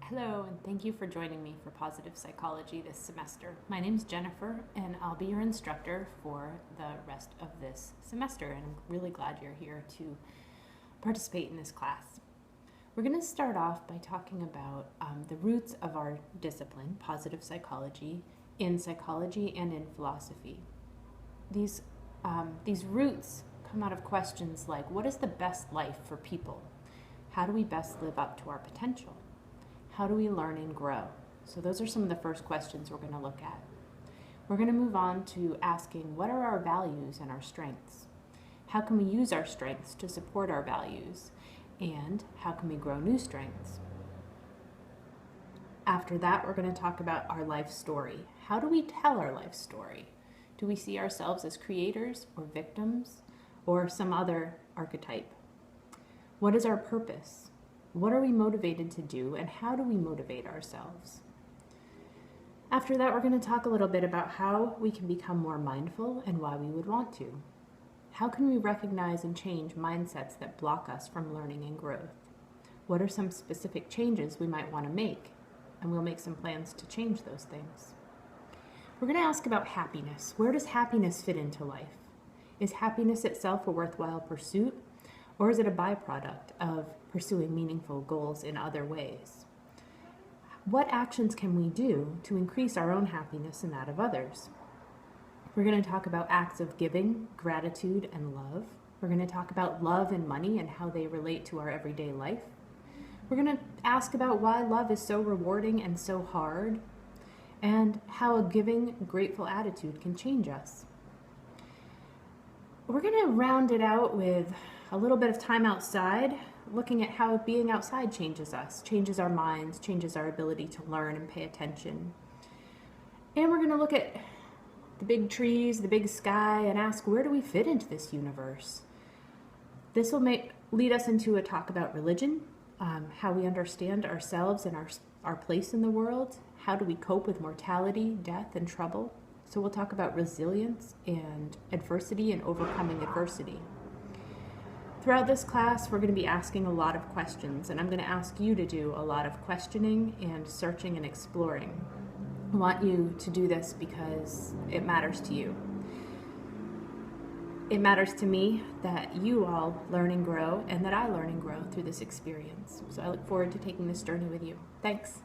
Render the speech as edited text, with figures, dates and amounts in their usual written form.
Hello, and thank you for joining me for Positive Psychology this semester. My name is Jennifer, and I'll be your instructor for the rest of this semester, and I'm really glad you're here to participate in this class. We're going to start off by talking about the roots of our discipline, positive psychology, in psychology and in philosophy. These roots come out of questions like, what is the best life for people? How do we best live up to our potential? How do we learn and grow? So those are some of the first questions we're going to look at. We're going to move on to asking, what are our values and our strengths? How can we use our strengths to support our values? And how can we grow new strengths? After that, we're going to talk about our life story. How do we tell our life story? Do we see ourselves as creators or victims or some other archetype? What is our purpose? What are we motivated to do, and how do we motivate ourselves? After that, we're going to talk a little bit about how we can become more mindful and why we would want to. How can we recognize and change mindsets that block us from learning and growth? What are some specific changes we might want to make? And we'll make some plans to change those things. We're going to ask about happiness. Where does happiness fit into life? Is happiness itself a worthwhile pursuit? Or is it a byproduct of pursuing meaningful goals in other ways? What actions can we do to increase our own happiness and that of others? We're going to talk about acts of giving, gratitude, and love. We're going to talk about love and money and how they relate to our everyday life. We're going to ask about why love is so rewarding and so hard, and how a giving, grateful attitude can change us. We're going to round it out with a little bit of time outside, looking at how being outside changes us, changes our minds, changes our ability to learn and pay attention. And we're going to look at the big trees, the big sky, and ask, where do we fit into this universe? This will lead us into a talk about religion, how we understand ourselves and our place in the world. How do we cope with mortality, death, and trouble? So we'll talk about resilience and adversity and overcoming adversity. Throughout this class, we're going to be asking a lot of questions, and I'm going to ask you to do a lot of questioning and searching and exploring. I want you to do this because it matters to you. It matters to me that you all learn and grow, and that I learn and grow through this experience. So I look forward to taking this journey with you. Thanks.